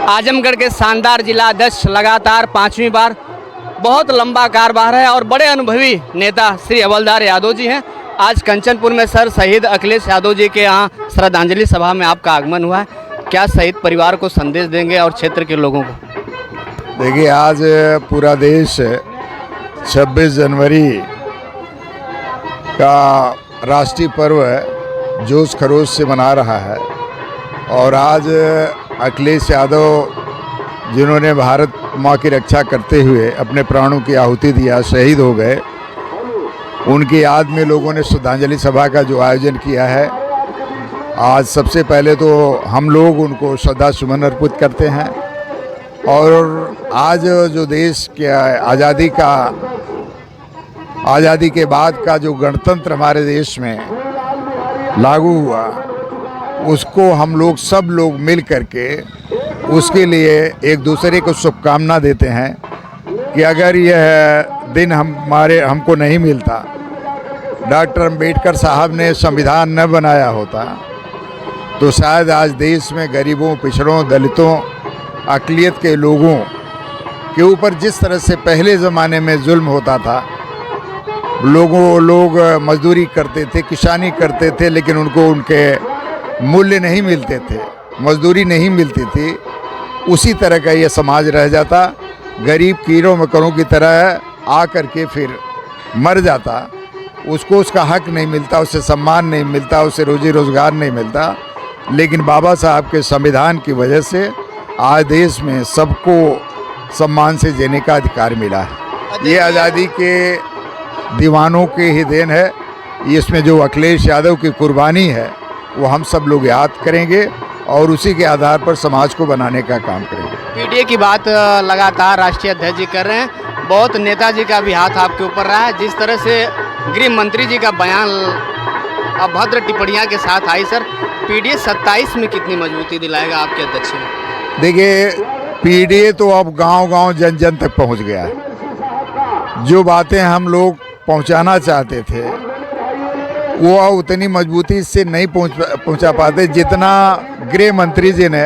आजमगढ़ के शानदार जिला अध्यक्ष लगातार 5वीं बार, बहुत लंबा कार्यभार है और बड़े अनुभवी नेता श्री हवलदार यादव जी हैं। आज कंचनपुर में सर शहीद अखिलेश यादव जी के यहाँ श्रद्धांजलि सभा में आपका आगमन हुआ है। क्या शहीद परिवार को संदेश देंगे और क्षेत्र के लोगों को? देखिए, आज पूरा देश 26 जनवरी का राष्ट्रीय पर्व जोश खरोश से मना रहा है और आज अखिलेश यादव जिन्होंने भारत माँ की रक्षा करते हुए अपने प्राणों की आहुति दिया, शहीद हो गए, उनकी याद में लोगों ने श्रद्धांजलि सभा का जो आयोजन किया है। आज सबसे पहले तो हम लोग उनको श्रद्धा सुमन अर्पित करते हैं और आज जो देश के आज़ादी के बाद का जो गणतंत्र हमारे देश में लागू हुआ, उसको हम लोग सब लोग मिल करके उसके लिए एक दूसरे को शुभकामना देते हैं कि अगर यह दिन हमको नहीं मिलता, डॉक्टर अंबेडकर साहब ने संविधान न बनाया होता, तो शायद आज देश में गरीबों, पिछड़ों, दलितों, अक़लियत के लोगों के ऊपर जिस तरह से पहले ज़माने में जुल्म होता था, लोग मजदूरी करते थे, किसानी करते थे, लेकिन उनको उनके मूल्य नहीं मिलते थे, मजदूरी नहीं मिलती थी, उसी तरह का ये समाज रह जाता। गरीब कीड़ों मकोड़ों की तरह आ कर के फिर मर जाता, उसको उसका हक नहीं मिलता, उसे सम्मान नहीं मिलता, उसे रोजी रोज़गार नहीं मिलता। लेकिन बाबा साहब के संविधान की वजह से आज देश में सबको सम्मान से जीने का अधिकार मिला है। ये आज़ादी के दीवानों के ही देन है। इसमें जो अखिलेश यादव की कुर्बानी है वो हम सब लोग याद करेंगे और उसी के आधार पर समाज को बनाने का काम करेंगे। पीडीए की बात लगातार राष्ट्रीय अध्यक्ष जी कर रहे हैं, बहुत नेताजी का भी हाथ आपके ऊपर रहा है। जिस तरह से गृह मंत्री जी का बयान अभद्र टिप्पणियां के साथ आई, सर पीडीए 27 में कितनी मजबूती दिलाएगा आपके अध्यक्ष में? देखिए, पीडीए तो अब गांव-गांव, जन जन तक पहुंच गया है। जो बातें हम लोग पहुंचाना चाहते थे वो उतनी मजबूती से नहीं पहुंचा पाते जितना गृह मंत्री जी ने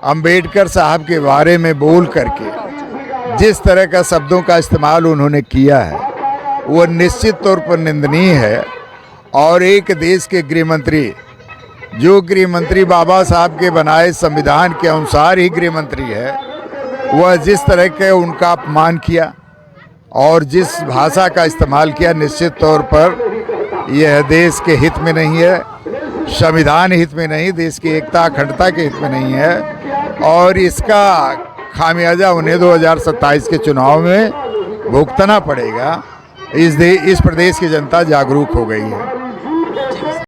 अंबेडकर साहब के बारे में बोल करके जिस तरह का शब्दों का इस्तेमाल उन्होंने किया है वो निश्चित तौर पर निंदनीय है। और एक देश के गृह मंत्री, जो गृह मंत्री बाबा साहब के बनाए संविधान के अनुसार ही गृह मंत्री है, वह जिस तरह के उनका अपमान किया और जिस भाषा का इस्तेमाल किया, निश्चित तौर पर यह देश के हित में नहीं है, संविधान हित में नहीं, देश की एकता अखंडता के हित में नहीं है। और इसका खामियाजा उन्हें 2027 के चुनाव में भुगतना पड़ेगा। इस प्रदेश की जनता जागरूक हो गई है।